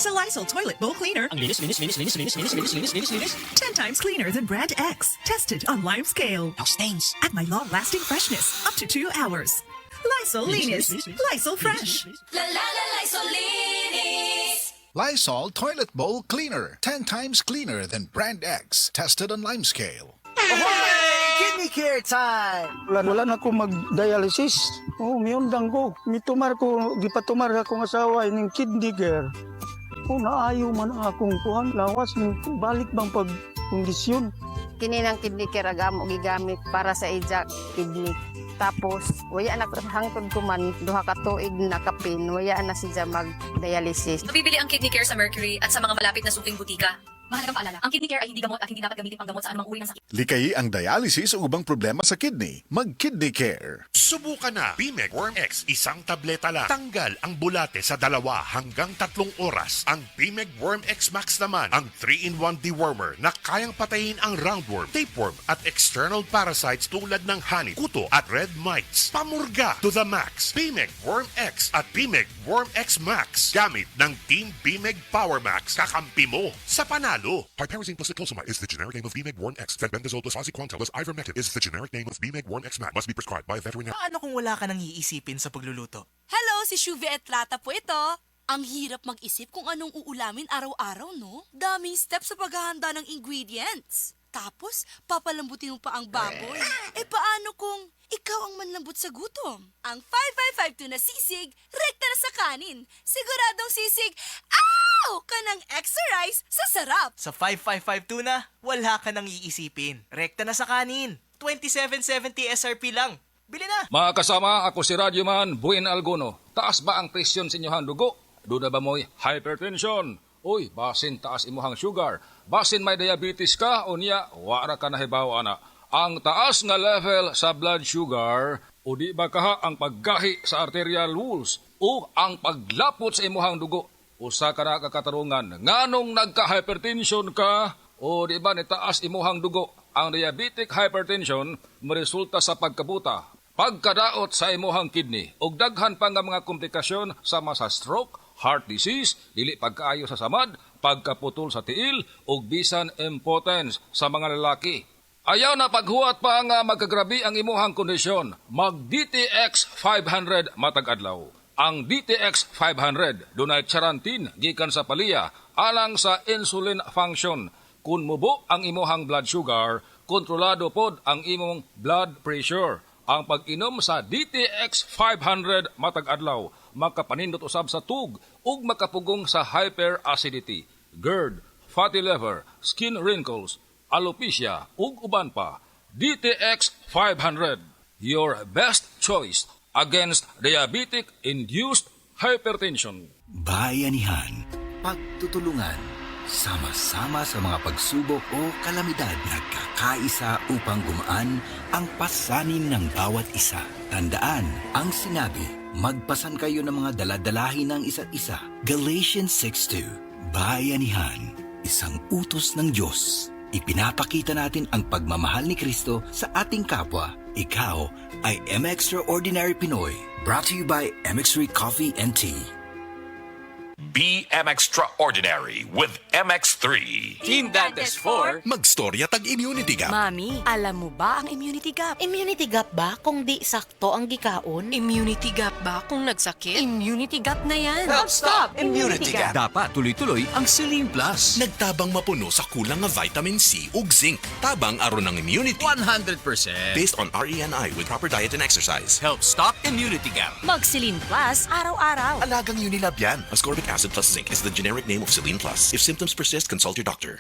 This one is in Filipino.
Sa Lysol Toilet Bowl Cleaner, Ang linis, linis, linis, linis, linis, linis, linis, linis, linis, linis. 10 times cleaner than Brand X. Tested on lime scale. No stains. At my long-lasting freshness, up to 2 hours. Lysol Linis. Lysol Fresh. La la la Lysol Linis. Lysol Toilet Bowl Cleaner. 10 times cleaner than Brand X. Tested on lime scale. Kidney care time! Wala na ko mag-dialysis. Oh, miundang ko. Mitumar ko, gipatumar akong asawa ining kidney care. Oh, naayo man ang akong kuhan. Lawas, balik bang pagkondisyon. Kini ng kidney care agamo gigamit para sa ija kidney. Tapos, waya na hangtod ko man, duha ka tuig na kapin, waya na siya mag-dialysis. Mabibili ang kidney care sa Mercury at sa mga malapit na suking butika. Mahalagang paalala, ang kidney care ay hindi gamot at hindi dapat gamitin pang gamot sa anumang uri ng sakit. Likayi ang dialysis o ubang problema sa kidney. Mag-Kidney Care. Subukan na Bimec Worm X, isang tableta lang. Tanggal ang bulate sa 2 hanggang 3 oras. Ang Bimec Worm X Max naman, ang 3-in-1 dewormer na kayang patayin ang roundworm, tapeworm at external parasites tulad ng honey, kuto at red mites. Pamurga to the max. Bimec Worm X at Bimec Worm X Max. Gamit ng Team Bimec Power Max, kakampi mo sa panalo. Piperazine plus cyclopamide is the generic name of Bimec Worm X. Fenbendazole plus oxyquantel plus ivermectin is the generic name of Bimec Worm X Max. Must be prescribed by a veterinarian. Paano kung wala ka nang iisipin sa pagluluto? Hello, si Shuvi Etrata po ito. Ang hirap mag-isip kung anong uulamin araw-araw, no? Daming steps sa paghahanda ng ingredients. Tapos, papalambutin mo pa ang baboy. Paano kung ikaw ang manlambot sa gutom? Ang 5552 na sisig, rekta na sa kanin. Siguradong sisig, ka ng extra rice sa sarap. Sa 5552 na, wala ka nang iisipin. Rekta na sa kanin. 2770 SRP lang. Bili na! Mga kasama, ako si Radyoman Buin Alguno. Taas ba ang presyon sa inyong dugo? Duda ba mo'y hypertension? Uy, basin taas imuhang sugar. Basin may diabetes ka, o niya, wara ka nahibaw, ana. Ang taas nga level sa blood sugar, o di ba kaha ang paggahi sa arterial walls, o ang paglapot sa imuhang dugo. Usa ka na kakatarungan, nganong nagka-hypertension ka, o di ba nitaas imuhang dugo. Ang diabetic hypertension maresulta sa pagkabuta, pagkadaot sa imuhang kidney, ug daghan pa nga mga komplikasyon sama sa stroke, heart disease, dili pagkaayo sa samad, pagkaputol sa tiil, ug bisan impotence sa mga lalaki. Ayaw na paghuwat pa nga magkagrabi ang imuhang kondisyon. Mag-DTX 500 matag adlaw. Ang DTX 500 dunay charantin gikan sa palya alang sa insulin function. Kung mubo ang imuhang blood sugar, kontrolado pod ang imong blood pressure. Ang pag-inom sa DTX 500 matag adlaw makapanindot usab sa tug ug makapugong sa hyperacidity, GERD, fatty liver, skin wrinkles, alopecia ug uban pa. DTX 500, your best choice against diabetic-induced hypertension. Bayanihan, pagtutulungan, sama-sama sa mga pagsubok o kalamidad, nagkakaisa upang gumaan ang pasanin ng bawat isa. Tandaan ang sinabi, magpasan kayo ng mga daladalahin ng isa't isa. Galatians 6:2. Bayanihan, isang utos ng Diyos. Ipinapakita natin ang pagmamahal ni Kristo sa ating kapwa. Ikaw ay M-Extraordinary Pinoy. Brought to you by MX3 Coffee and Tea. Be extraordinary with MX3. Team Dantes 4. Magstorya tag-immunity gap. Mami, alam mo ba ang immunity gap? Immunity gap ba kung di sakto ang gikaon? Immunity gap ba kung nagsakit? Immunity gap na yan. Stop! Immunity gap. Dapat tuloy-tuloy ang Celine Plus. Nagtabang mapuno sa kulang nga vitamin C ug zinc. Tabang aron ng immunity. 100%. Based on RENI with proper diet and exercise. Help stop immunity gap. Mag-Celine Plus araw-araw. Alagang Unilab yan. Ascorbic acid plus zinc is the generic name of Celine Plus. If symptoms persist, consult your doctor.